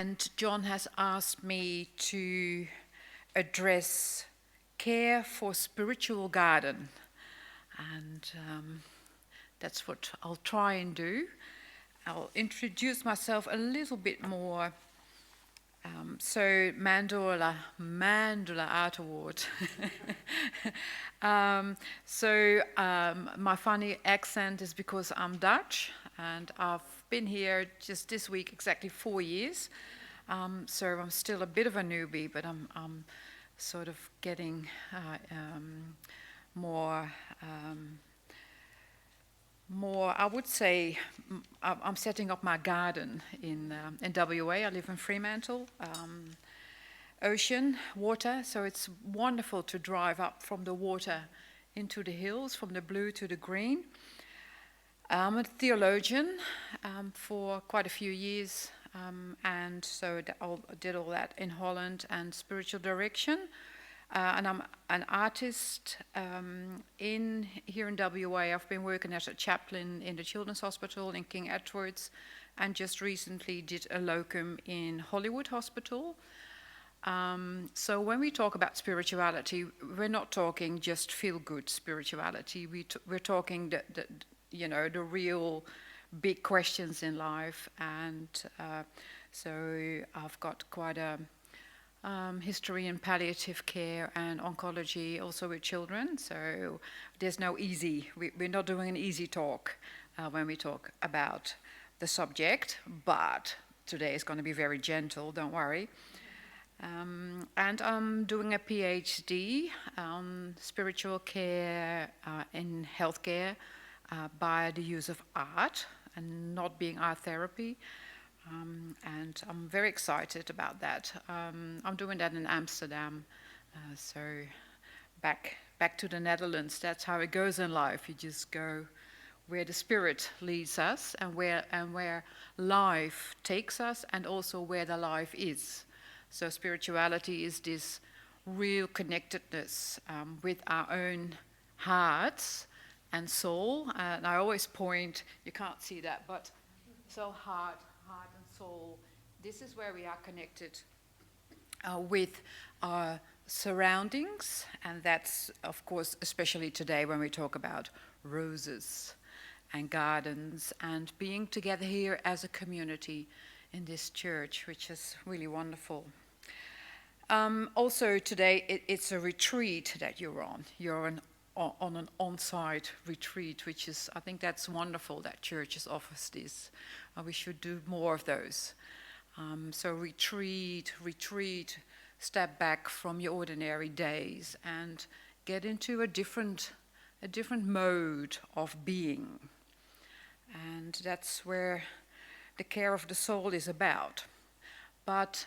And John has asked me to address care for spiritual garden. And that's what I'll try and do. I'll introduce myself a little bit more. So Mandula uiteraard. My funny accent is because I'm Dutch, and I've been here just this week exactly 4 years. So I'm still a bit of a newbie, but I'm sort of getting more. I would say, I'm setting up my garden in WA. I live in Fremantle, ocean, water, so it's wonderful to drive up from the water into the hills, from the blue to the green. I'm a theologian for quite a few years, and so I did all that in Holland and spiritual direction. And I'm an artist here in WA. I've been working as a chaplain in the Children's Hospital in King Edward's, and just recently did a locum in Hollywood Hospital. So when we talk about spirituality, we're not talking just feel-good spirituality. We're talking the real big questions in life, and so I've got quite a history in palliative care and oncology, also with children. So there's no easy. We're not doing an easy talk when we talk about the subject, but today is going to be very gentle. Don't worry. And I'm doing a PhD on spiritual care in healthcare by the use of art and not being art therapy. And I'm very excited about that. I'm doing that in Amsterdam. So back to the Netherlands. That's how it goes in life. You just go where the Spirit leads us, and where life takes us, and also where the life is. So spirituality is this real connectedness with our own hearts and soul. And I always point, you can't see that, but so heart and soul, this is where we are connected with our surroundings, and that's, of course, especially today when we talk about roses and gardens and being together here as a community in this church, which is really wonderful. Also today, it's a retreat that you're on. You're on an on-site retreat, which is, I think that's wonderful that churches offers this. We should do more of those. So retreat, step back from your ordinary days and get into a different mode of being. And that's where the care of the soul is about. But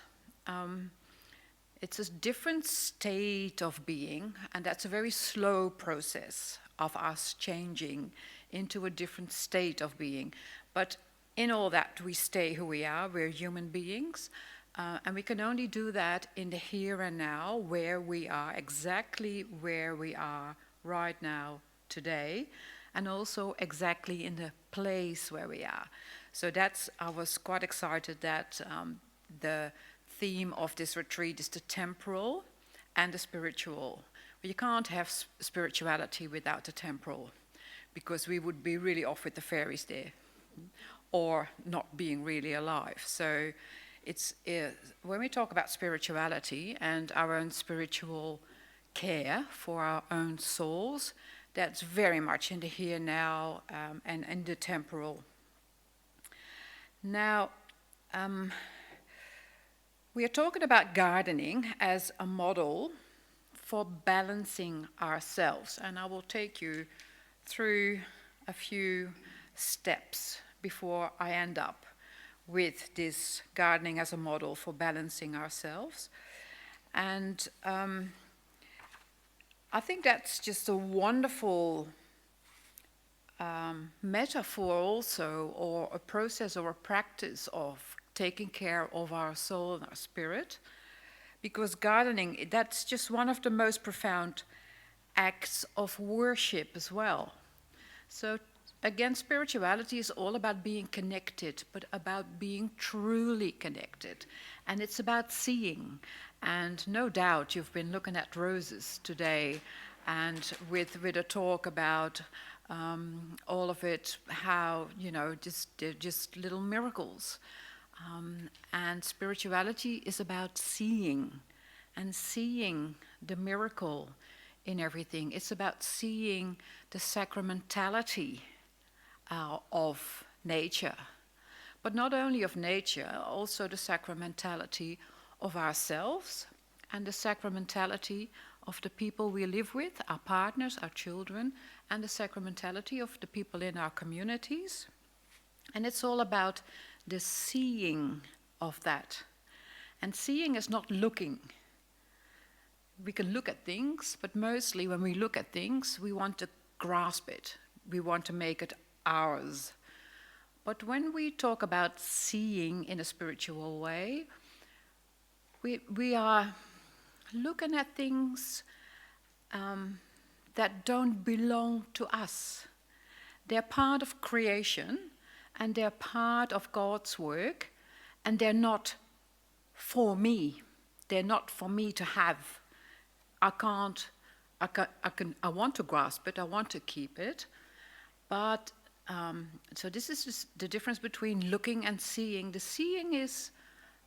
it's a different state of being, and that's a very slow process of us changing into a different state of being. But in all that, we stay who we are. We're human beings, and we can only do that in the here and now, where we are, exactly where we are right now, today, and also exactly in the place where we are. So I was quite excited that the theme of this retreat is the temporal and the spiritual. But you can't have spirituality without the temporal, because we would be really off with the fairies there, or not being really alive. So it's when we talk about spirituality and our own spiritual care for our own souls, that's very much in the here now and in the temporal. Now, we are talking about gardening as a model for balancing ourselves, and I will take you through a few steps before I end up with this gardening as a model for balancing ourselves. And I think that's just a wonderful metaphor also, or a process or a practice of taking care of our soul and our spirit, because gardening, that's just one of the most profound acts of worship as well. So again, spirituality is all about being connected, but about being truly connected. And it's about seeing. And no doubt you've been looking at roses today, and with a talk about all of it, how, they're just little miracles. And spirituality is about seeing, and seeing the miracle in everything. It's about seeing the sacramentality of nature. But not only of nature, also the sacramentality of ourselves and the sacramentality of the people we live with, our partners, our children, and the sacramentality of the people in our communities. And it's all about the seeing of that. And seeing is not looking. We can look at things, but mostly when we look at things, we want to grasp it. We want to make it ours. But when we talk about seeing in a spiritual way, we are looking at things that don't belong to us. They're part of creation, and they're part of God's work, and they're not for me. They're not for me to have. I want to grasp it, I want to keep it, but so this is just the difference between looking and seeing. The seeing is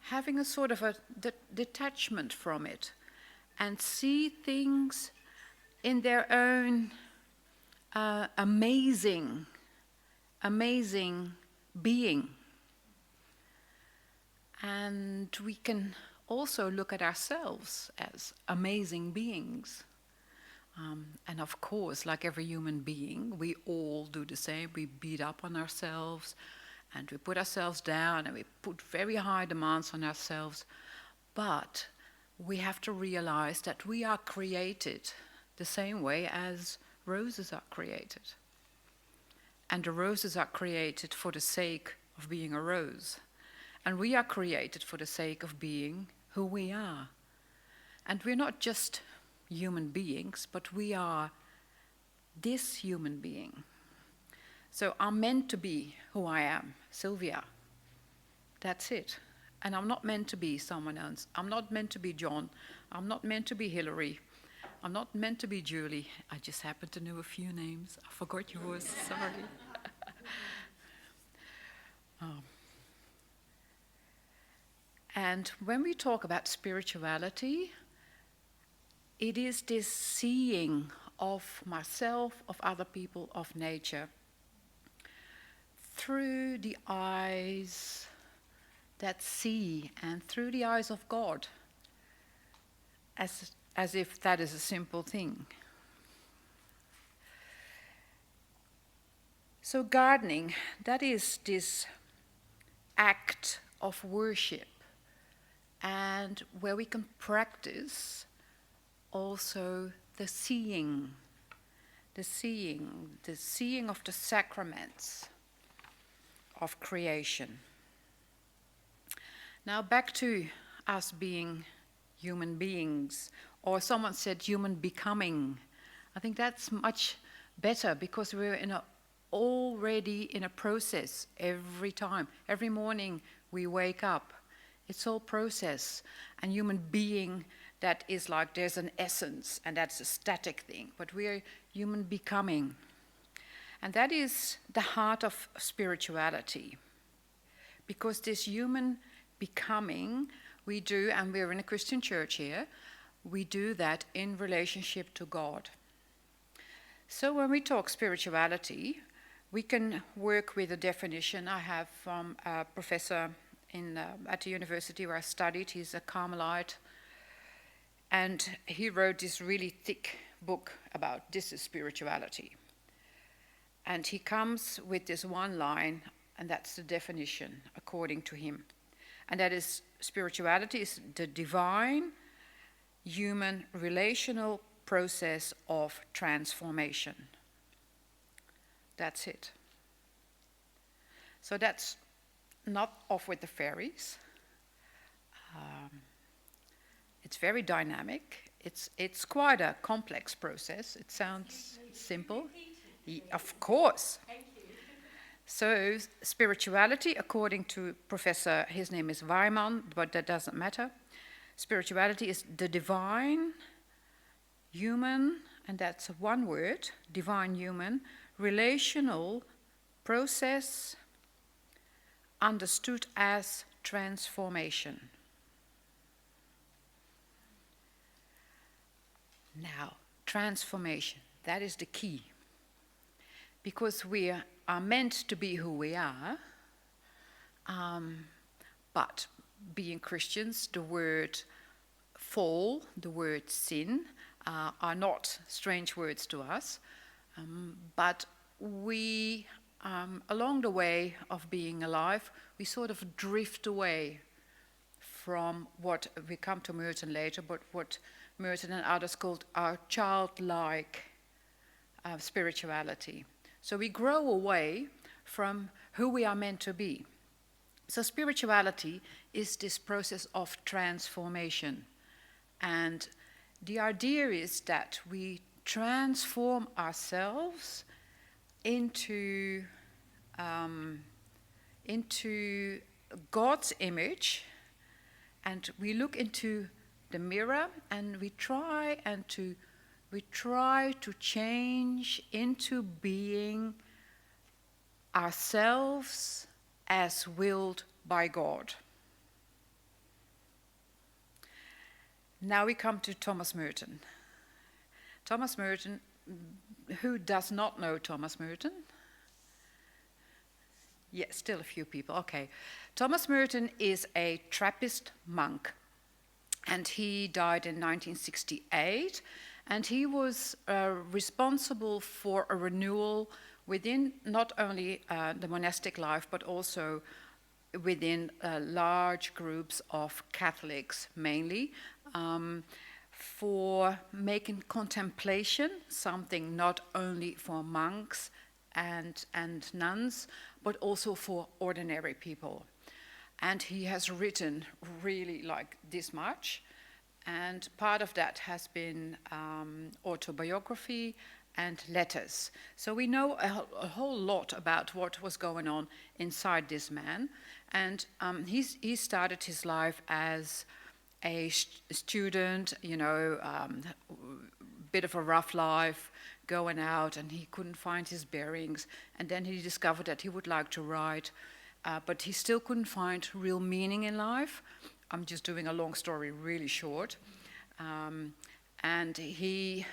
having a sort of a detachment from it and see things in their own amazing being. And we can also look at ourselves as amazing beings. And of course, like every human being, we all do the same. We beat up on ourselves, and we put ourselves down, and we put very high demands on ourselves. But we have to realize that we are created the same way as roses are created. And the roses are created for the sake of being a rose. And we are created for the sake of being who we are. And we're not just human beings, but we are this human being. So I'm meant to be who I am, Sylvia. That's it. And I'm not meant to be someone else. I'm not meant to be John. I'm not meant to be Hillary. I'm not meant to be Julie. I just happen to know a few names. I forgot yours, sorry. And when we talk about spirituality, it is this seeing of myself, of other people, of nature, through the eyes that see and through the eyes of God, as if that is a simple thing. So gardening, that is this act of worship, and where we can practice also the seeing of the sacraments of creation. Now back to us being human beings, or someone said human becoming. I think that's much better, because we're already in a process every time. Every morning we wake up. It's all process. And human being, that is like there's an essence, and that's a static thing. But we're human becoming. And that is the heart of spirituality. Because this human becoming, we do, and we're in a Christian church here, we do that in relationship to God. So when we talk spirituality, we can work with a definition I have from a professor at the university where I studied. He's a Carmelite, and he wrote this really thick book about this is spirituality. And he comes with this one line, and that's the definition according to him. And that is, spirituality is the divine, human, relational process of transformation. That's it. So that's not off with the fairies. It's very dynamic. It's quite a complex process. It sounds simple. Of course. Thank you. So spirituality, according to Professor, his name is Weimann, but that doesn't matter. Spirituality is the divine, human, and that's one word, divine human, relational process understood as transformation. Now, transformation, that is the key. Because we are meant to be who we are, but being Christians, the word fall, the word sin, are not strange words to us, but we, along the way of being alive, we sort of drift away from what we come to Merton later, but what Merton and others called our childlike spirituality. So we grow away from who we are meant to be. So spirituality is this process of transformation. And the idea is that we transform ourselves into God's image, and we look into the mirror and we try to change into being ourselves as willed by God. Now we come to Thomas Merton. Thomas Merton, who does not know Thomas Merton? Yes, still a few people, okay. Thomas Merton is a Trappist monk, and he died in 1968, and he was responsible for a renewal within not only the monastic life, but also within large groups of Catholics mainly, for making contemplation something not only for monks and nuns, but also for ordinary people. And he has written really like this much, and part of that has been autobiography and letters. So we know a whole lot about what was going on inside this man. And he started his life as a student, bit of a rough life, going out, and he couldn't find his bearings. And then he discovered that he would like to write, but he still couldn't find real meaning in life. I'm just doing a long story really short. And he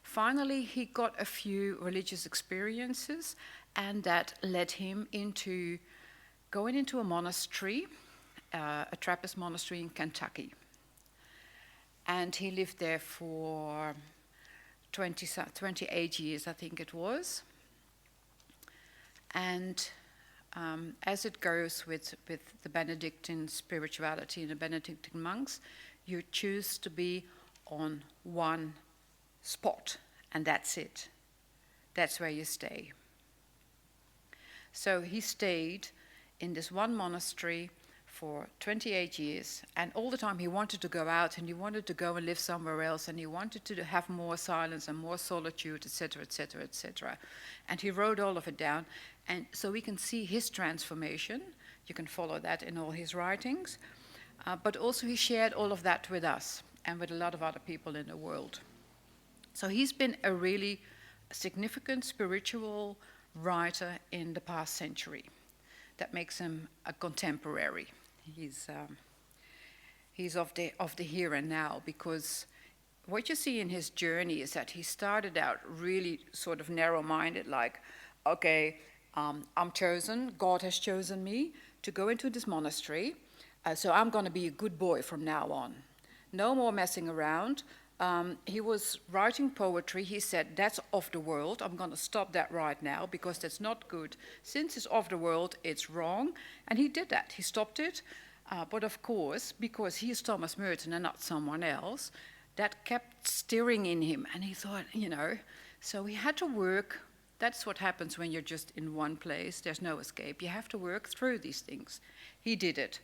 finally he got a few religious experiences, and that led him into going into a monastery, a Trappist monastery in Kentucky. And he lived there for 28 years, I think it was. And as it goes with the Benedictine spirituality and the Benedictine monks, you choose to be on one spot, and that's it. That's where you stay. So he stayed in this one monastery for 28 years, and all the time he wanted to go out, and he wanted to go and live somewhere else, and he wanted to have more silence and more solitude, etc., etc., etc. And he wrote all of it down, and so we can see his transformation. You can follow that in all his writings, but also he shared all of that with us and with a lot of other people in the world. So he's been a really significant spiritual writer in the past century. That makes him a contemporary. He's of the here and now, because what you see in his journey is that he started out really sort of narrow-minded, like, okay, I'm chosen, God has chosen me to go into this monastery, so I'm going to be a good boy from now on. No more messing around. He was writing poetry. He said, that's of the world. I'm going to stop that right now because that's not good. Since it's of the world, it's wrong. And he did that. He stopped it. But of course, because he is Thomas Merton and not someone else, that kept stirring in him. And he thought, so he had to work. That's what happens when you're just in one place. There's no escape. You have to work through these things. He did it.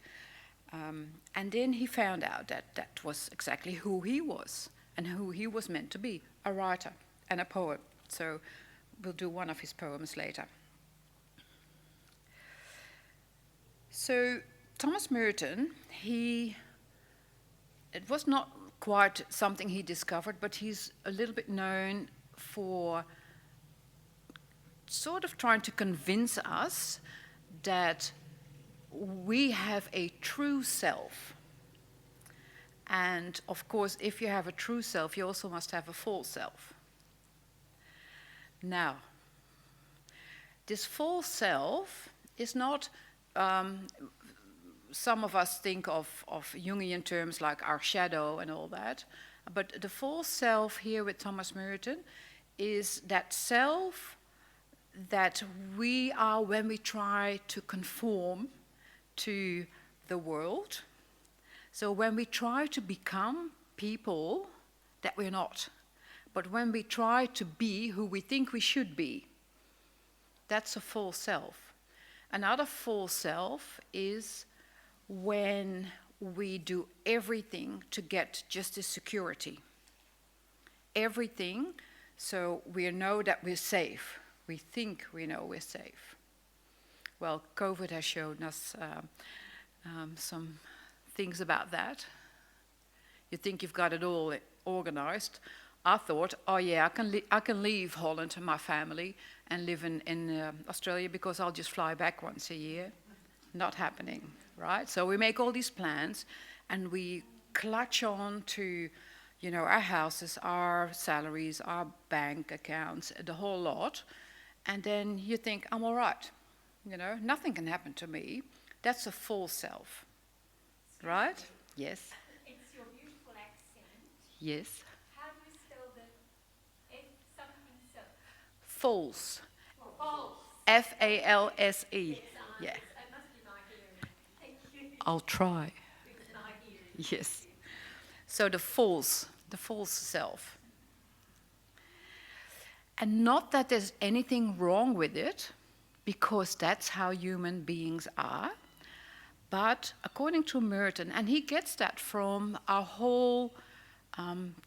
And then he found out that that was exactly who he was and who he was meant to be, a writer and a poet. So we'll do one of his poems later. So Thomas Merton, it was not quite something he discovered, but he's a little bit known for sort of trying to convince us that we have a true self. And of course, if you have a true self, you also must have a false self. Now, this false self is not, some of us think of Jungian terms like our shadow and all that, but the false self here with Thomas Merton is that self that we are when we try to conform to the world. So when we try to become people that we're not, but when we try to be who we think we should be, that's a false self. Another false self is when we do everything to get just the security. Everything, so we know that we're safe. We think we know we're safe. Well, COVID has shown us some things about that. You think you've got it all organized. I thought, oh yeah, I can leave Holland and my family and live in Australia because I'll just fly back once a year. Not happening, right? So we make all these plans and we clutch on to, our houses, our salaries, our bank accounts, the whole lot. And then you think, I'm all right. Nothing can happen to me. That's a false self, right? Yes. It's your beautiful accent. Yes. How do you spell the F something self? False. False. False. Yes, Yeah. it must be my hearing. Thank you. I'll try. It's my hearing. Yes. So the false self. And not that there's anything wrong with it, because that's how human beings are. But according to Merton, and he gets that from our whole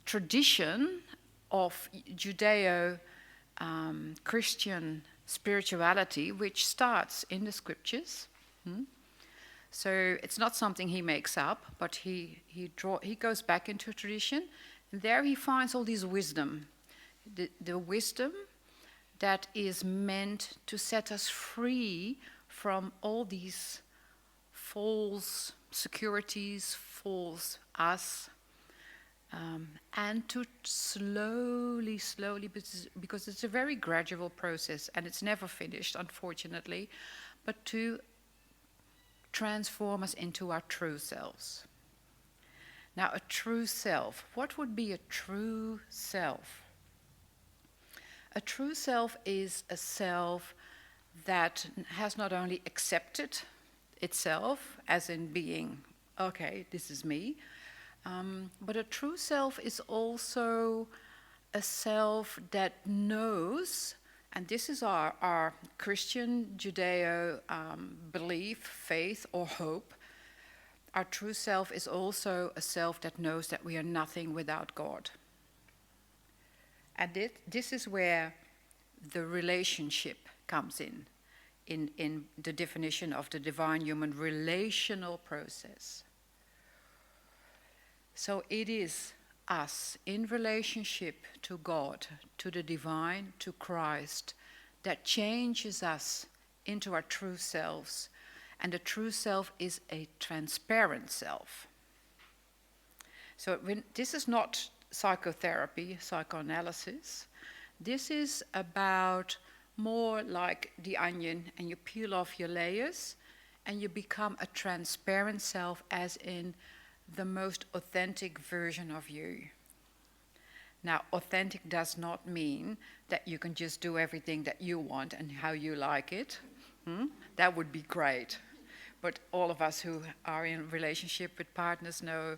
tradition of Judeo-Christian spirituality, which starts in the scriptures. So it's not something he makes up, but he goes back into tradition, and there he finds all this wisdom. The wisdom that is meant to set us free from all these false securities, false us, and to slowly, because it's a very gradual process and it's never finished, unfortunately, but to transform us into our true selves. Now, a true self, what would be a true self? A true self is a self that has not only accepted itself, as in being, okay, this is me, but a true self is also a self that knows, and this is our Christian Judeo belief, faith, or hope. Our true self is also a self that knows that we are nothing without God. And this is where the relationship comes in the definition of the divine human relational process. So it is us in relationship to God, to the divine, to Christ, that changes us into our true selves. And the true self is a transparent self. So this is not psychotherapy, psychoanalysis. This is about more like the onion, and you peel off your layers and you become a transparent self, as in the most authentic version of you. Now, authentic does not mean that you can just do everything that you want and how you like it. That would be great. But all of us who are in relationship with partners know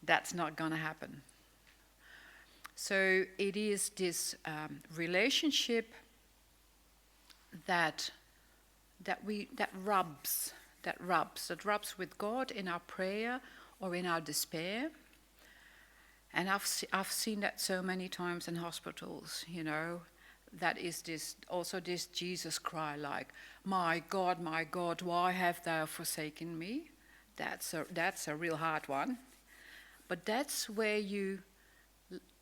that's not going to happen. So it is this relationship that rubs with God in our prayer or in our despair. And I've seen that so many times in hospitals, that is this Jesus cry, like, my God, why have thou forsaken me? That's a real hard one. But that's where you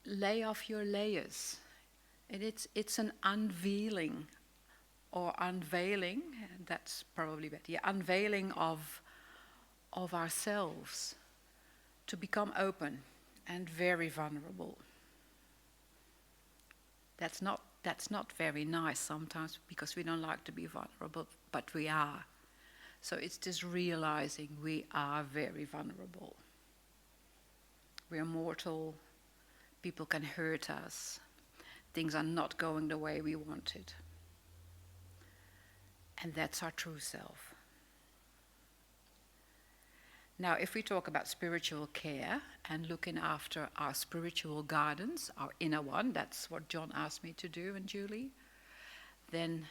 lay off your layers. And it's an unveiling or unveiling, that's probably better, yeah, unveiling of ourselves to become open and very vulnerable. That's not very nice sometimes because we don't like to be vulnerable, but we are. So it's just realizing we are very vulnerable. We are mortal. People can hurt us. Things are not going the way we wanted. And that's our true self. Now, if we talk about spiritual care and looking after our spiritual gardens, our inner one, that's what John asked me to do, and Julie, then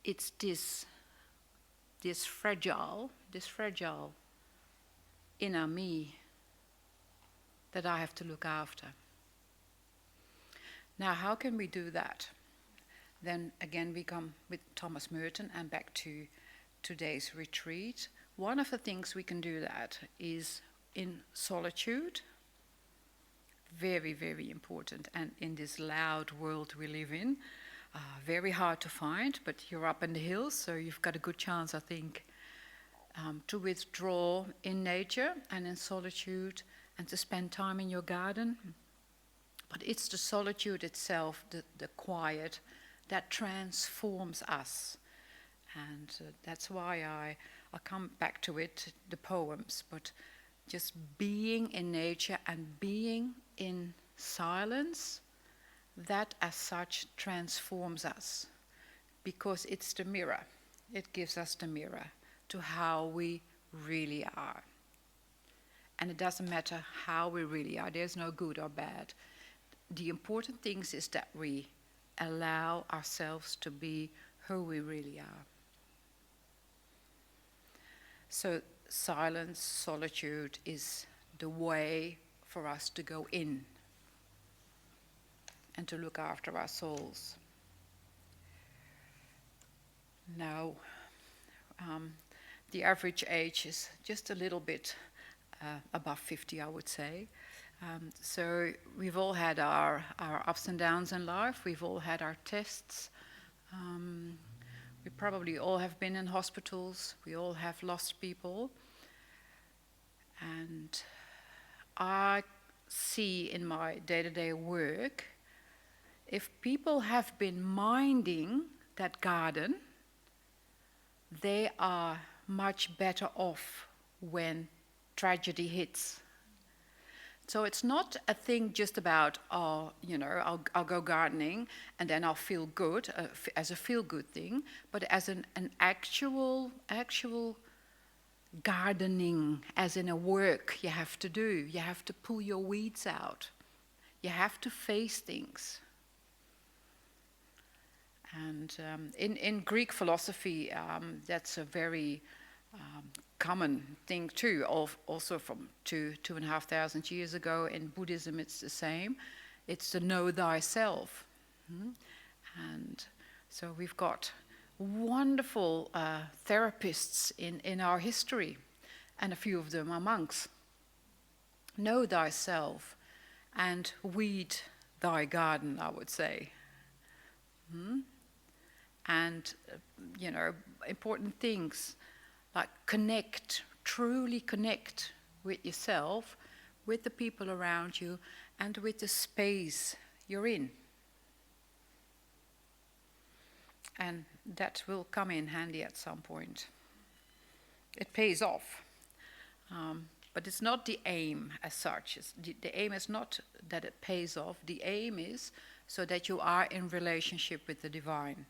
it's this fragile inner me that I have to look after. Now, how can we do that? Then again, we come with Thomas Merton and back to today's retreat. One of the things we can do that is in solitude. Very, very important. And in this loud world we live in, very hard to find, but you're up in the hills, so you've got a good chance, I think, to withdraw in nature and in solitude and to spend time in your garden. But it's the solitude itself, the quiet, that transforms us. And that's why I come back to it, the poems, but just being in nature and being in silence, that as such transforms us, because it's the mirror. It gives us the mirror to how we really are. And it doesn't matter how we really are. There's no good or bad. The important thing is that we allow ourselves to be who we really are. So silence, solitude is the way for us to go in and to look after our souls. Now, the average age is just a little bit above 50, I would say. So we've all had our ups and downs in life. We've all had our tests. We probably all have been in hospitals. We all have lost people. And I see in my day-to-day work, if people have been minding that garden, they are much better off when tragedy hits. So it's not a thing just about, I'll go gardening and then I'll feel good, as a feel-good thing, but as an actual gardening, as in a work you have to do. You have to pull your weeds out. You have to face things. And in Greek philosophy, that's a very common thing too, also from 2,500 years ago. In Buddhism, it's the same. It's to know thyself. And so we've got wonderful therapists in our history, and a few of them are monks. Know thyself and weed thy garden, I would say. And, important things like truly connect with yourself, with the people around you, and with the space you're in. And that will come in handy at some point. It pays off. But it's not the aim as such. The aim is not that it pays off. The aim is so that you are in relationship with the divine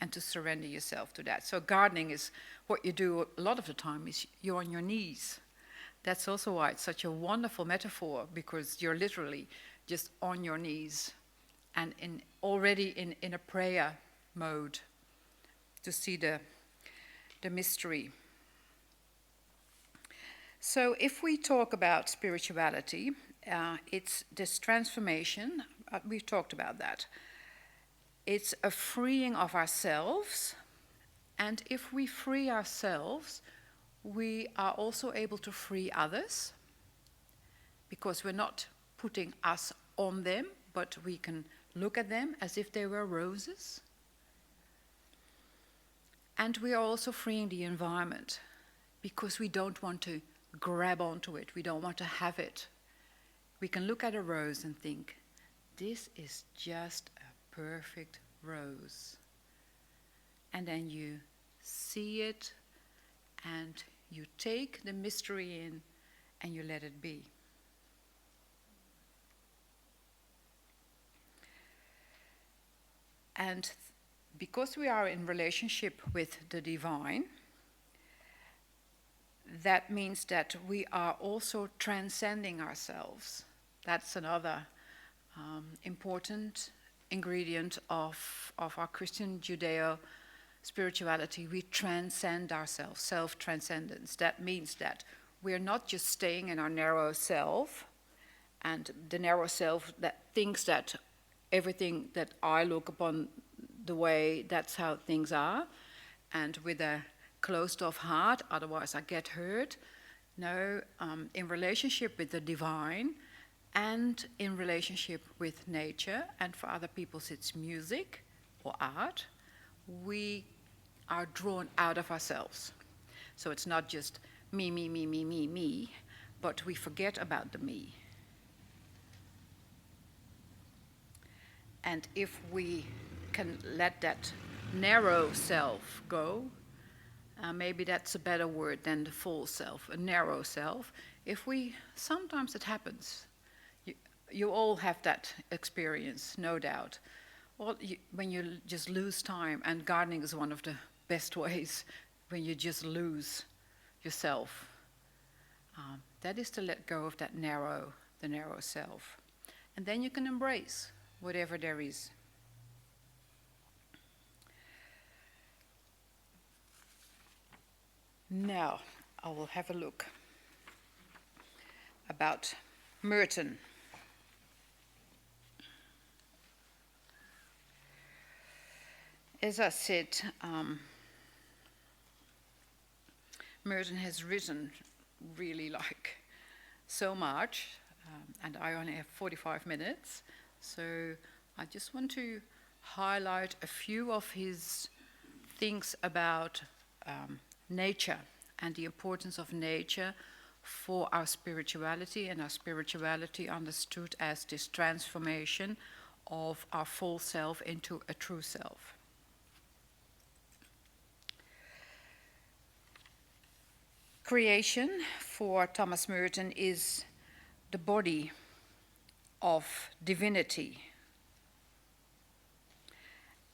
and to surrender yourself to that. So gardening is what you do a lot of the time is you're on your knees. That's also why it's such a wonderful metaphor, because you're literally just on your knees and already in a prayer mode to see the mystery. So if we talk about spirituality, it's this transformation, we've talked about that. It's a freeing of ourselves, and if we free ourselves, we are also able to free others, because we're not putting us on them, but we can look at them as if they were roses. And we are also freeing the environment, because we don't want to grab onto it, we don't want to have it. We can look at a rose and think, this is just a perfect rose. And then you see it, and you take the mystery in, and you let it be. And because we are in relationship with the divine, that means that we are also transcending ourselves. That's another important ingredient of our Christian Judeo spirituality. We transcend ourselves, self-transcendence. That means that we're not just staying in our narrow self, and the narrow self that thinks that everything that I look upon the way, that's how things are, and with a closed off heart, otherwise I get hurt. No, in relationship with the divine, and in relationship with nature, and for other people it's music or art, we are drawn out of ourselves. So it's not just me, me, me, me, me, me, but we forget about the me. And if we can let that narrow self go, maybe that's a better word than the full self, a narrow self. Sometimes it happens. You all have that experience, no doubt. When you just lose time, and gardening is one of the best ways, when you just lose yourself. That is to let go of the narrow self. And then you can embrace whatever there is. Now, I will have a look about Merton. As I said, Merton has written really so much, and I only have 45 minutes, so I just want to highlight a few of his things about nature and the importance of nature for our spirituality, and our spirituality understood as this transformation of our full self into a true self. Creation for Thomas Merton is the body of divinity.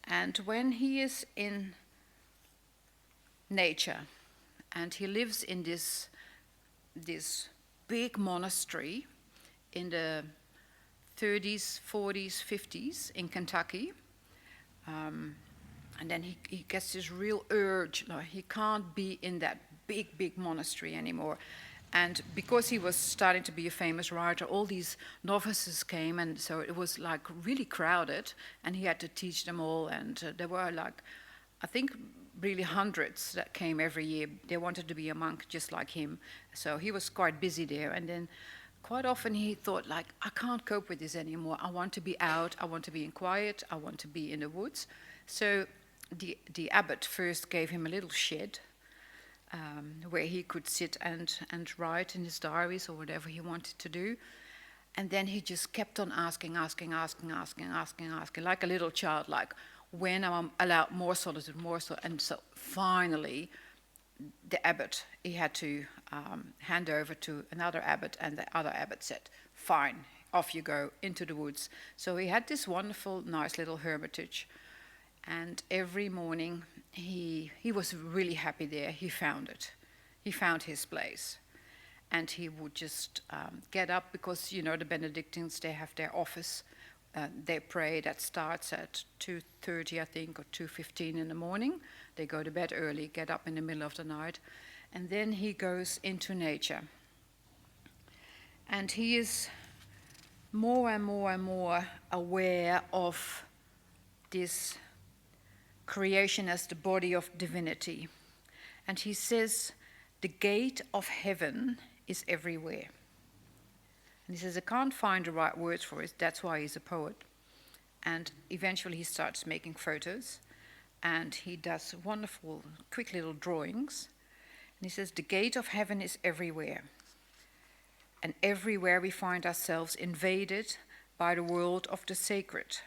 And when he is in nature and he lives in this big monastery in the 30s, 40s, 50s in Kentucky, and then he gets this real urge, he can't be in that big monastery anymore. And because he was starting to be a famous writer, all these novices came, and so it was really crowded, and he had to teach them all, and there were I think really hundreds that came every year. They wanted to be a monk just like him, so he was quite busy there. And then quite often he thought, I can't cope with this anymore. I want to be out, I want to be in quiet, I want to be in the woods. So the abbot first gave him a little shed where he could sit and write in his diaries or whatever he wanted to do. And then he just kept on asking, like a little child, when am I allowed more solitude, more solitude? And so finally, the abbot, he had to hand over to another abbot, and the other abbot said, fine, off you go, into the woods. So he had this wonderful, nice little hermitage. And every morning, he was really happy there. He found it. He found his place. And he would just get up, because, the Benedictines, they have their office. They pray, that starts at 2:30, I think, or 2:15 in the morning. They go to bed early, get up in the middle of the night. And then he goes into nature. And he is more and more and more aware of this creation as the body of divinity. And he says, the gate of heaven is everywhere. And he says, I can't find the right words for it, that's why he's a poet. And eventually he starts making photos, and he does wonderful, quick little drawings. And he says, the gate of heaven is everywhere. And everywhere we find ourselves invaded by the world of the sacred.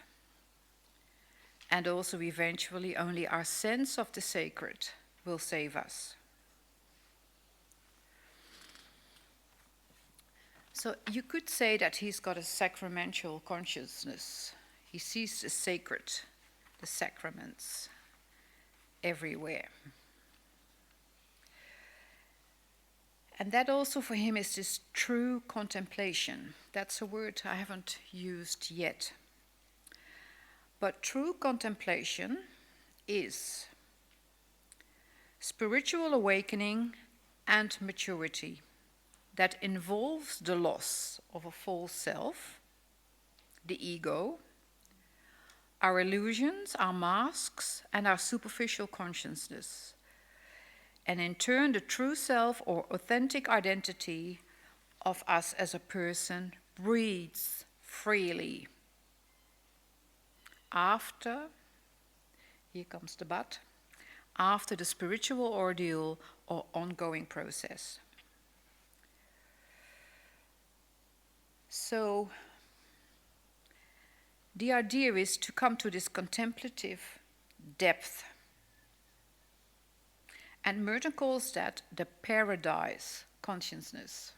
And also eventually only our sense of the sacred will save us. So you could say that he's got a sacramental consciousness. He sees the sacred, the sacraments, everywhere. And that also for him is this true contemplation. That's a word I haven't used yet. But true contemplation is spiritual awakening and maturity that involves the loss of a false self, the ego, our illusions, our masks, and our superficial consciousness. And in turn, the true self or authentic identity of us as a person breathes freely. After, here comes the but, after the spiritual ordeal or ongoing process. So, the idea is to come to this contemplative depth. And Merton calls that the paradise consciousness.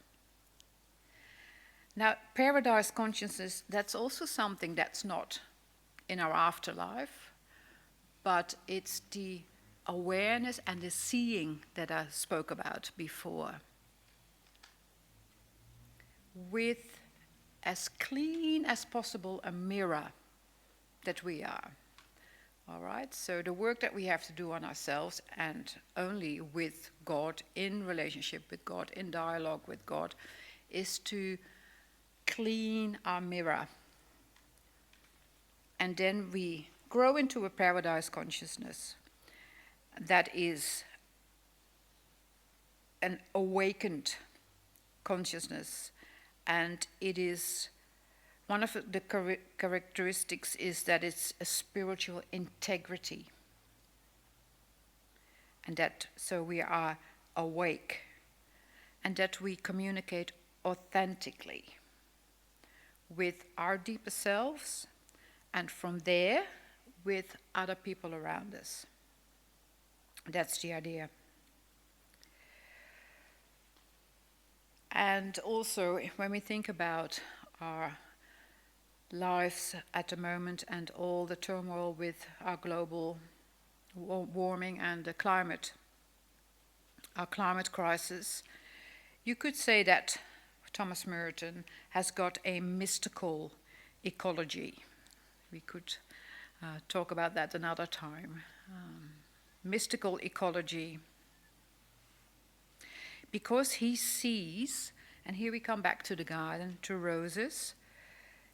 Now, paradise consciousness, that's also something that's not in our afterlife, but it's the awareness and the seeing that I spoke about before. With as clean as possible a mirror that we are. All right, so the work that we have to do on ourselves and only with God, in relationship with God, in dialogue with God, is to clean our mirror. And then we grow into a paradise consciousness that is an awakened consciousness. And it is, one of the characteristics is that it's a spiritual integrity. And that, so we are awake. And that we communicate authentically with our deeper selves, and from there, with other people around us. That's the idea. And also, when we think about our lives at the moment and all the turmoil with our global warming and the climate, our climate crisis, you could say that Thomas Merton has got a mystical ecology. We could talk about that another time. Mystical ecology. Because he sees, and here we come back to the garden, to roses,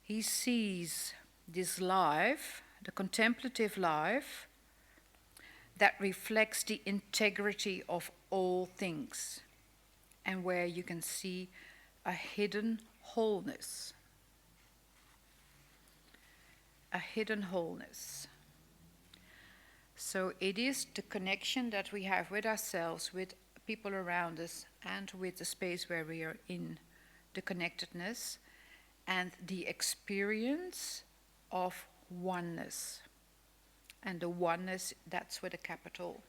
he sees this life, the contemplative life, that reflects the integrity of all things, and where you can see a hidden wholeness. A hidden wholeness. So it is the connection that we have with ourselves, with people around us, and with the space where we are in, the connectedness, and the experience of oneness. And the oneness, that's with a capital.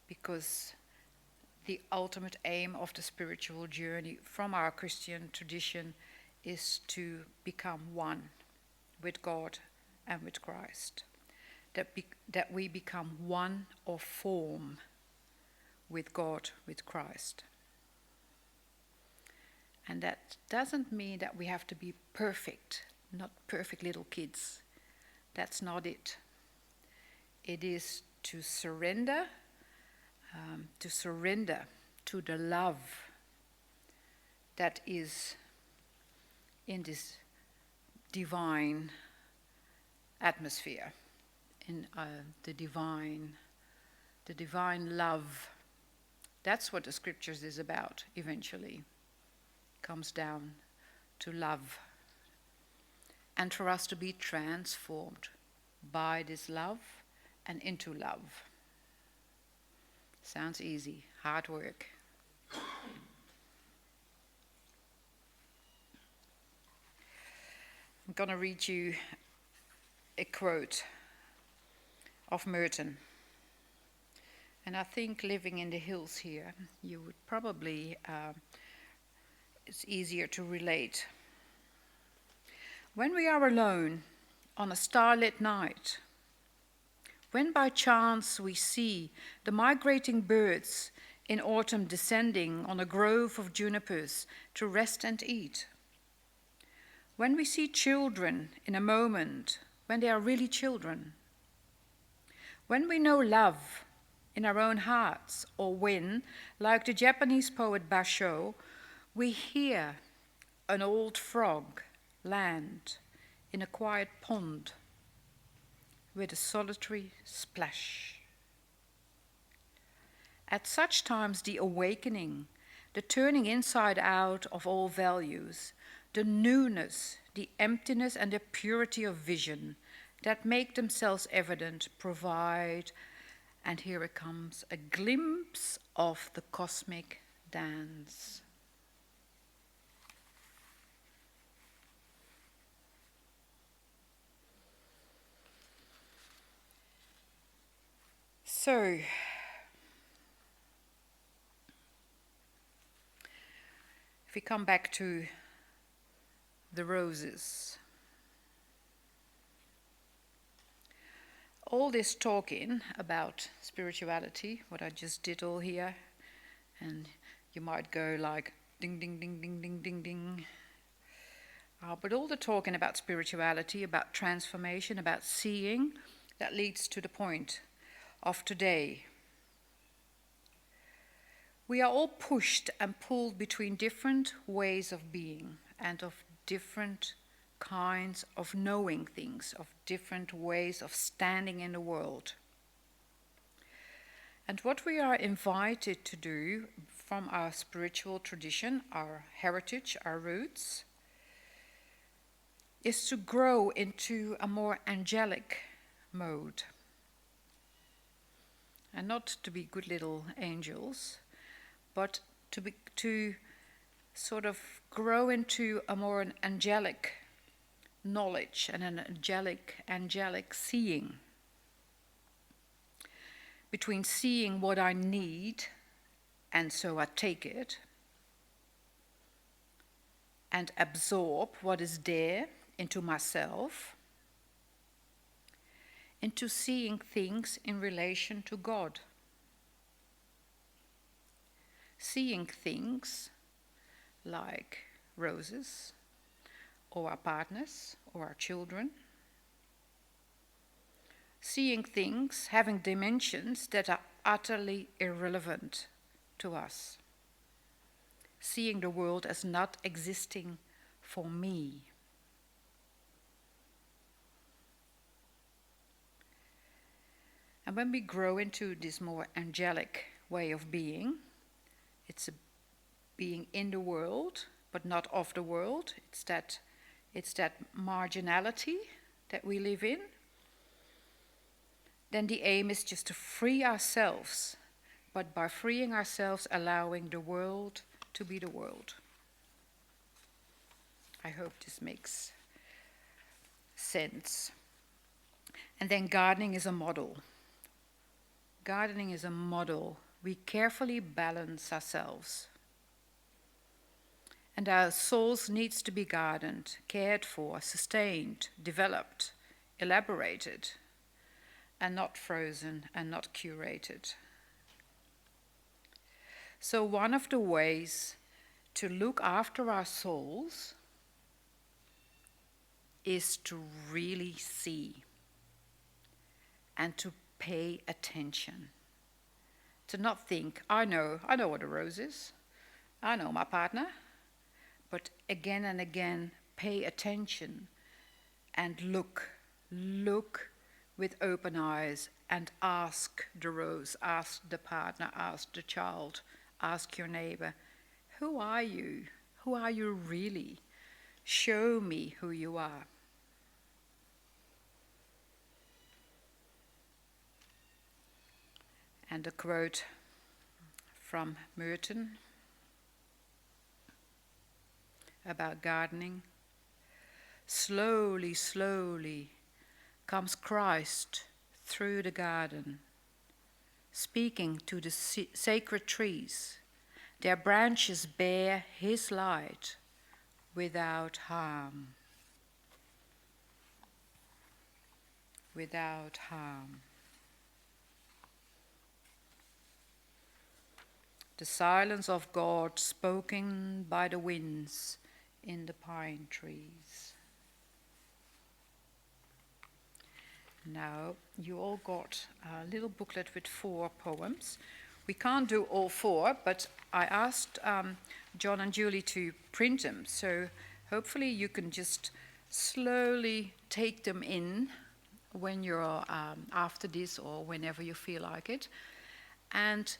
Because the ultimate aim of the spiritual journey from our Christian tradition is to become one with God and with Christ. That we become one of form with God, with Christ. And that doesn't mean that we have to be perfect, not perfect little kids. That's not it. It is to surrender to the love that is in this divine atmosphere, in the divine love. That's what the scriptures is about eventually. Comes down to love. And for us to be transformed by this love and into love. Sounds easy, hard work. I'm going to read you a quote of Merton. And I think living in the hills here, you would probably, it's easier to relate. When we are alone on a starlit night, when by chance we see the migrating birds in autumn descending on a grove of junipers to rest and eat, when we see children in a moment when they are really children, when we know love in our own hearts, or when, like the Japanese poet Basho, we hear an old frog land in a quiet pond with a solitary splash. At such times, the awakening, the turning inside out of all values, the newness, the emptiness, and the purity of vision that make themselves evident provide, and here it comes, a glimpse of the cosmic dance. So, if we come back to the roses, all this talking about spirituality, what I just did all here, and you might go like ding, ding, ding, ding, ding, ding, ding. But all the talking about spirituality, about transformation, about seeing, that leads to the point of today. We are all pushed and pulled between different ways of being and of different kinds of knowing things, of different ways of standing in the world. And what we are invited to do from our spiritual tradition, our heritage, our roots, is to grow into a more angelic mode. And not to be good little angels, but to sort of grow into a more angelic knowledge and an angelic seeing. Between seeing what I need, and so I take it, and absorb what is there into myself, into seeing things in relation to God. Seeing things like roses, or our partners, or our children. Seeing things having dimensions that are utterly irrelevant to us. Seeing the world as not existing for me. And when we grow into this more angelic way of being, it's a being in the world, but not of the world. It's that marginality that we live in. Then the aim is just to free ourselves, but by freeing ourselves, allowing the world to be the world. I hope this makes sense. And then gardening is a model. Gardening is a model. We carefully balance ourselves. And our souls needs to be gardened, cared for, sustained, developed, elaborated, and not frozen and not curated. So one of the ways to look after our souls is to really see and to pay attention. To not think, I know what a rose is. I know my partner. But again and again, pay attention and look Look with open eyes and ask the rose, ask the partner, ask the child, ask your neighbor, who are you? Who are you really? Show me who you are. And a quote from Merton about gardening. Slowly, slowly comes Christ through the garden, speaking to the sacred trees. Their branches bear his light without harm. Without harm. The silence of God spoken by the winds in the pine trees. Now, you all got a little booklet with 4 poems. We can't do all 4, but I asked John and Julie to print them, so hopefully you can just slowly take them in when you're after this or whenever you feel like it. And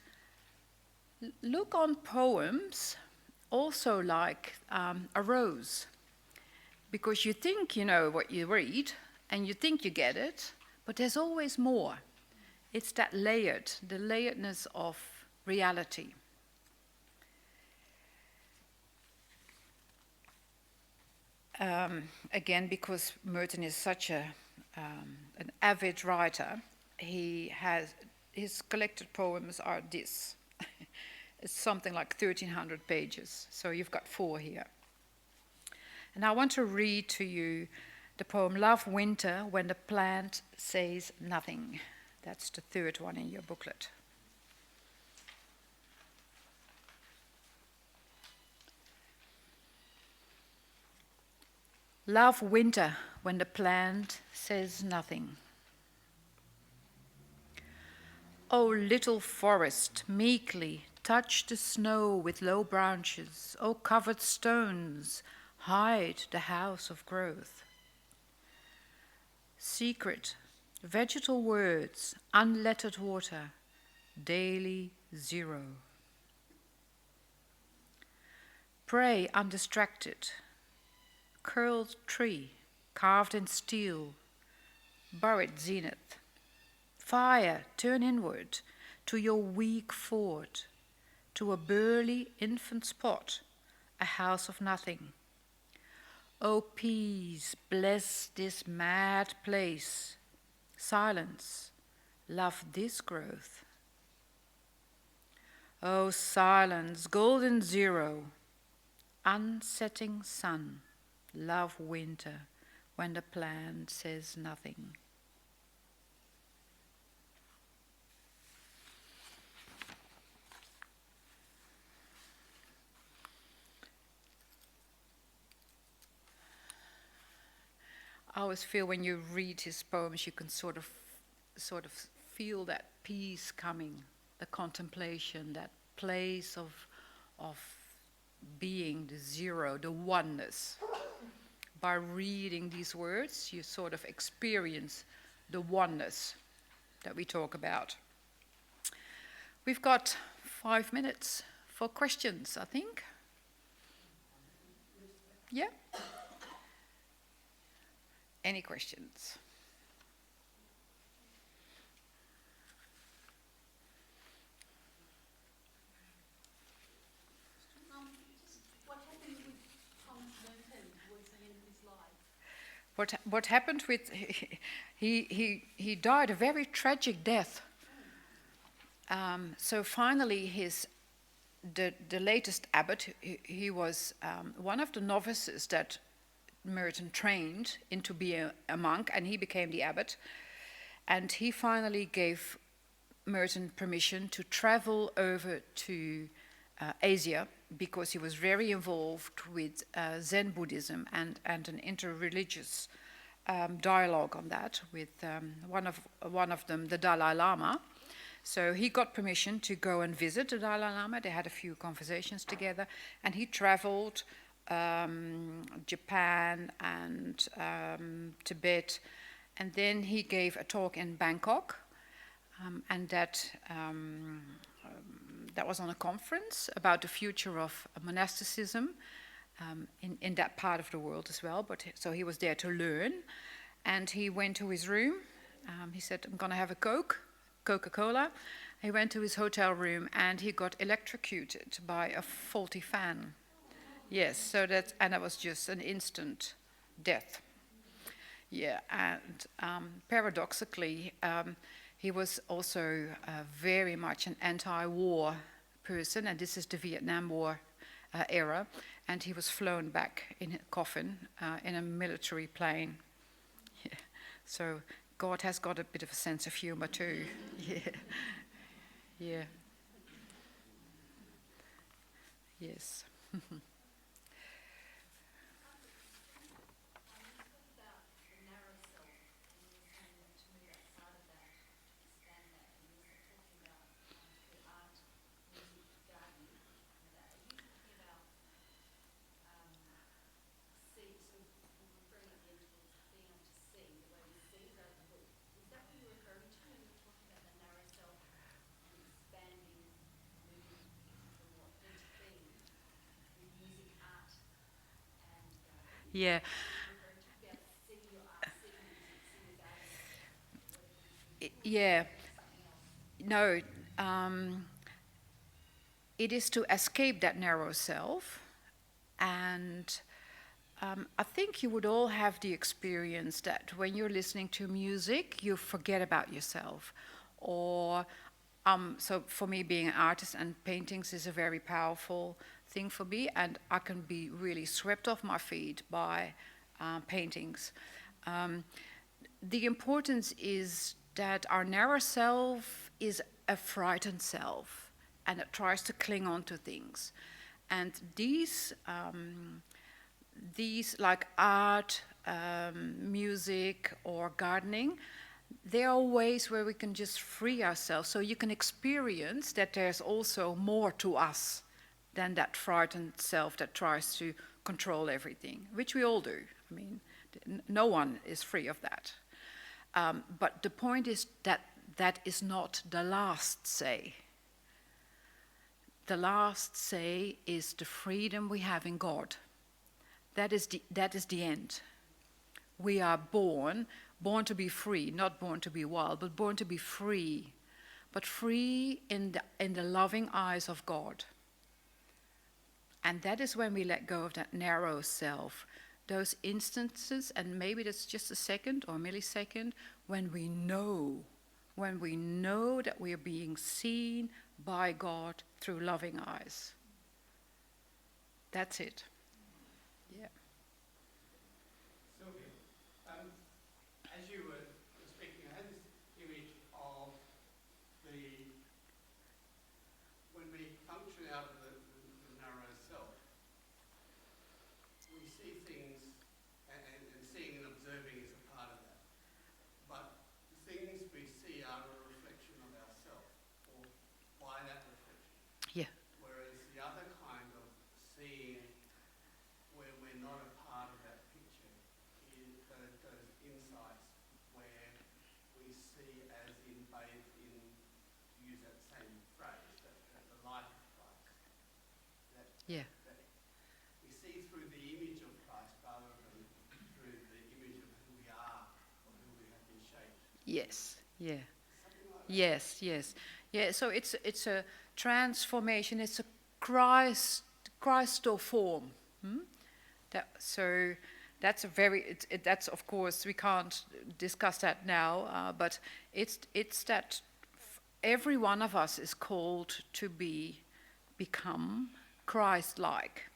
look on poems also like a rose, because you think you know what you read and you think you get it, but there's always more. It's that the layeredness of reality. Again, because Merton is such an avid writer, his collected poems are this. It's something like 1,300 pages, so you've got 4 here. And I want to read to you the poem Love Winter When the Plant Says Nothing. That's the 3rd one in your booklet. Love winter when the plant says nothing. O little forest, meekly touch the snow with low branches. O covered stones, hide the house of growth. Secret, vegetal words, unlettered water, daily 0. Pray undistracted, curled tree, carved in steel, buried zenith. Fire, turn inward to your weak fort, to a burly infant spot, a house of nothing. O peace, bless this mad place. Silence, love this growth. O silence, golden 0, unsetting sun, love winter when the plant says nothing. I always feel when you read his poems, you can sort of feel that peace coming, the contemplation, that place of being the 0, the oneness. By reading these words, you sort of experience the oneness that we talk about. We've got 5 minutes for questions, I think. Yeah? Any questions? What happened with Thomas Merton towards the end of his life? What happened with he died a very tragic death. So finally, the latest abbot, he was one of the novices that Merton trained into being a monk, and he became the abbot. And he finally gave Merton permission to travel over to Asia, because he was very involved with Zen Buddhism and an interreligious dialogue on that with one of them, the Dalai Lama. So he got permission to go and visit the Dalai Lama. They had a few conversations together, and he traveled Japan and Tibet And then he gave a talk in Bangkok, and that was on a conference about the future of monasticism in that part of the world as well. But so he was there to learn, and he went to his room. He said, "I'm going to have a Coca-Cola." He went to his hotel room and he got electrocuted by a faulty fan. Yes, and that was just an instant death. Yeah, and paradoxically, he was also very much an anti-war person, and this is the Vietnam War era, and he was flown back in a coffin in a military plane. Yeah. So God has got a bit of a sense of humor too. Yeah. Yeah. Yes. Yeah. Yeah. No. It is to escape that narrow self, and I think you would all have the experience that when you're listening to music, you forget about yourself. Or, so for me, being an artist and paintings is a very powerful thing for me, and I can be really swept off my feet by paintings. The importance is that our narrow self is a frightened self, and it tries to cling on to things. And these like art, music, or gardening, there are ways where we can just free ourselves. So you can experience that there's also more to us than that frightened self that tries to control everything, which we all do. I mean, no one is free of that. But the point is that that is not the last say. The last say is the freedom we have in God. That is the end. We are born to be free, not born to be wild, but born to be free. But free in the loving eyes of God. And that is when we let go of that narrow self. Those instances, and maybe that's just a second or a millisecond, when we know that we are being seen by God through loving eyes. That's it. Yeah. Sylvia, as you were speaking, I had this image of when we function out of the narrow self, we see things, and seeing and observing is a part of that. But the things we see are a reflection of ourselves, or by that reflection. Yeah. Whereas the other kind of seeing, where we're not a part of that picture, is those insights where we see as in bathed in, to use that same phrase, that the light of Christ. That we see through the image of Christ rather than through the image of who we are or who we have been shaped. Yes. Yeah. Something like that. Yes. Yes. Yeah. So it's a transformation. It's a Christo form. So that's a very. That's of course we can't discuss that now. But it's that every one of us is called to become Christ-like.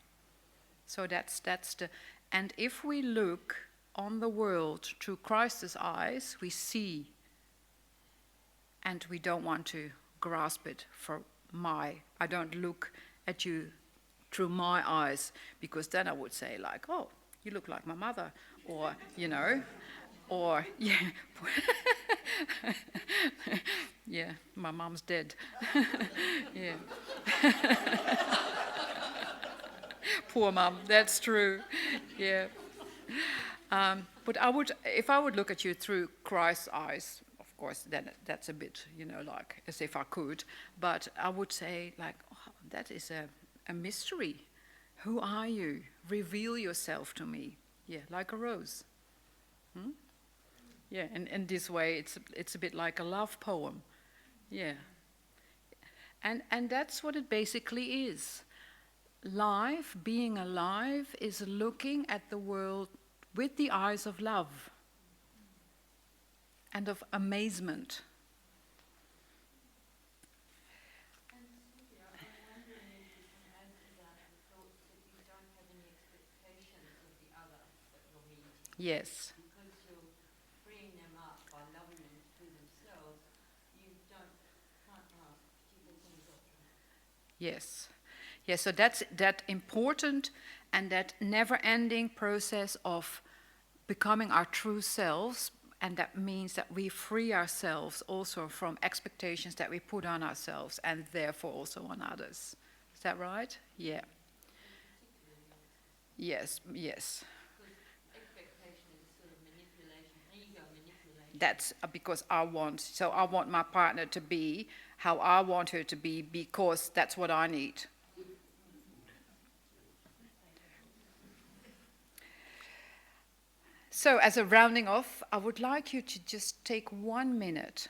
So that's the, and if we look on the world through Christ's eyes, we see, and we don't want to grasp it I don't look at you through my eyes, because then I would say like, oh, you look like my mother, or, or, yeah, yeah, my mom's dead, yeah. Poor mum, that's true, yeah. but if I would look at you through Christ's eyes, of course, then that's a bit, like as if I could. But I would say, like, oh, that is a mystery. Who are you? Reveal yourself to me. Yeah, like a rose. Yeah, and in this way, it's a bit like a love poem. Yeah. And that's what it basically is. Life, being alive, is looking at the world with the eyes of love and of amazement. And Sylvia, I'm wondering if you can add to that the thought that you don't have any expectations of the other that you're meeting. Yes. Because you're freeing them up by loving them through themselves, you can't ask, do you get any doctor? Yes. Yes, so that's that important and that never-ending process of becoming our true selves, and that means that we free ourselves also from expectations that we put on ourselves and therefore also on others. Is that right? Yeah. Yes, yes. Because expectation is sort of manipulation, ego manipulation. That's because I want my partner to be how I want her to be because that's what I need. So as a rounding off, I would like you to just take 1 minute.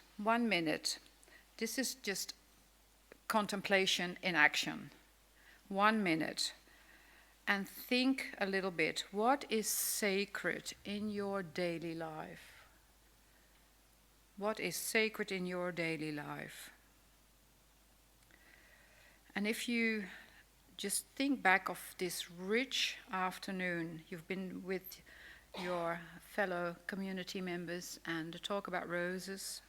This is just contemplation in action. 1 minute. And think a little bit, what is sacred in your daily life? What is sacred in your daily life? And if you just think back of this rich afternoon, you've been with your fellow community members and talk about roses.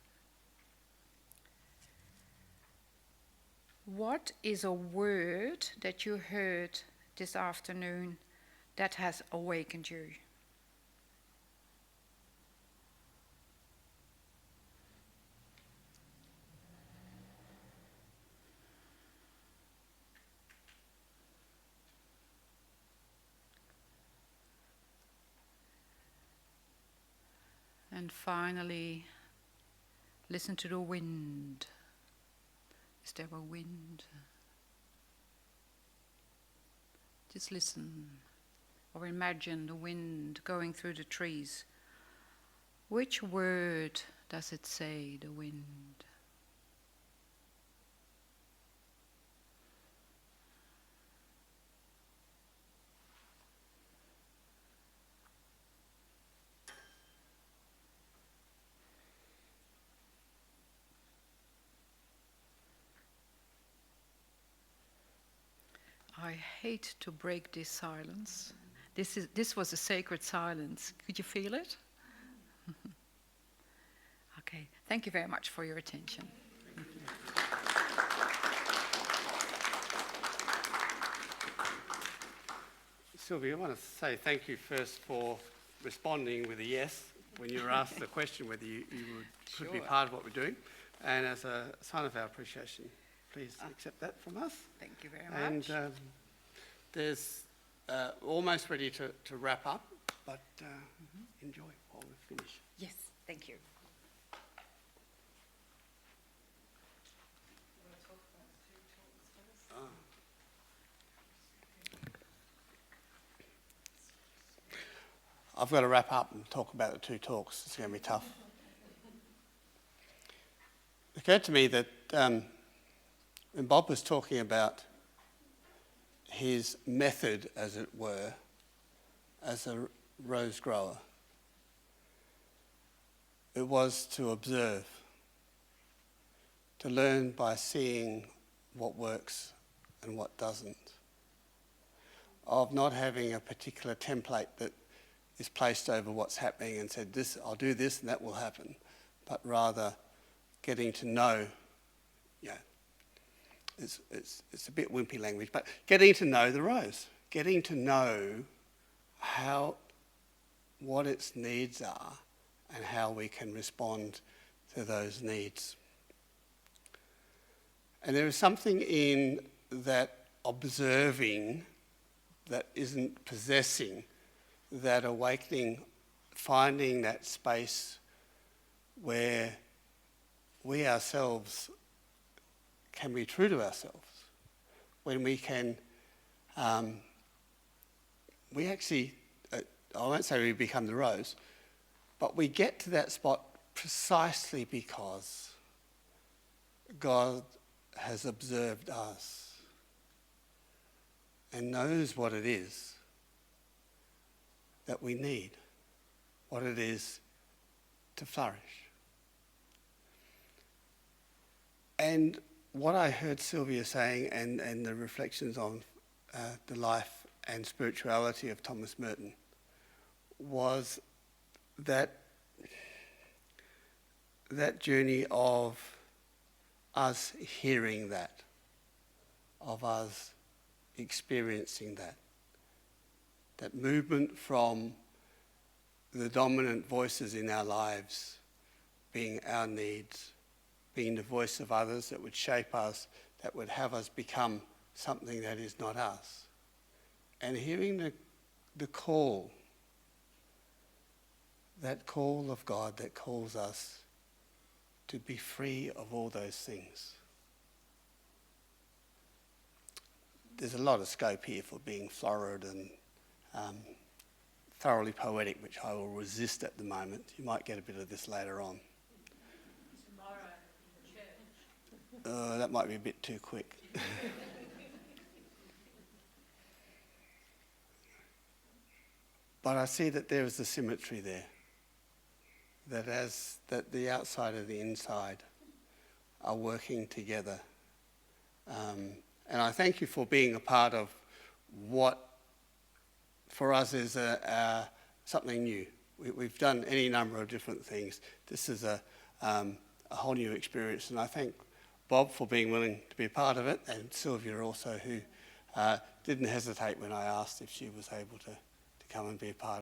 What is a word that you heard this afternoon that has awakened you? And finally, listen to the wind. Is there a wind? Just listen or imagine the wind going through the trees. Which word does it say, the wind? I hate to break this silence. This was a sacred silence. Could you feel it? Okay, thank you very much for your attention. Sylvia, I want to say thank you first for responding with a yes when you were asked the question whether you could be Sure. part of what we're doing. And as a sign of our appreciation, please accept that from us. Thank you very much. And there's almost ready to wrap up, but enjoy while we finish. Yes, thank you. I've got to wrap up and talk about the two talks. It's going to be tough. It occurred to me that when Bob was talking about his method, as it were, as a rose grower, it was to observe, to learn by seeing what works and what doesn't, of not having a particular template that is placed over what's happening and said, "This, I'll do this and that will happen," but rather getting to know, it's a bit wimpy language, but getting to know the rose, getting to know what its needs are and how we can respond to those needs. And there is something in that observing that isn't possessing, that awakening finding that space where we ourselves can be true to ourselves, when we can, we actually, I won't say we become the rose, but we get to that spot precisely because God has observed us and knows what it is that we need, what it is to flourish. And what I heard Sylvia saying and the reflections on the life and spirituality of Thomas Merton was that journey of us hearing that, of us experiencing that movement from the dominant voices in our lives being our needs, being the voice of others that would shape us, that would have us become something that is not us. And hearing the call, that call of God that calls us to be free of all those things. There's a lot of scope here for being florid and thoroughly poetic, which I will resist at the moment. You might get a bit of this later on. Tomorrow in church. That might be a bit too quick. But I see that there is a symmetry there. That the outside and the inside are working together. And I thank you for being a part of what for us is something new. We've done any number of different things. This is a whole new experience, and I thank Bob for being willing to be a part of it, and Sylvia also, who didn't hesitate when I asked if she was able to come and be a part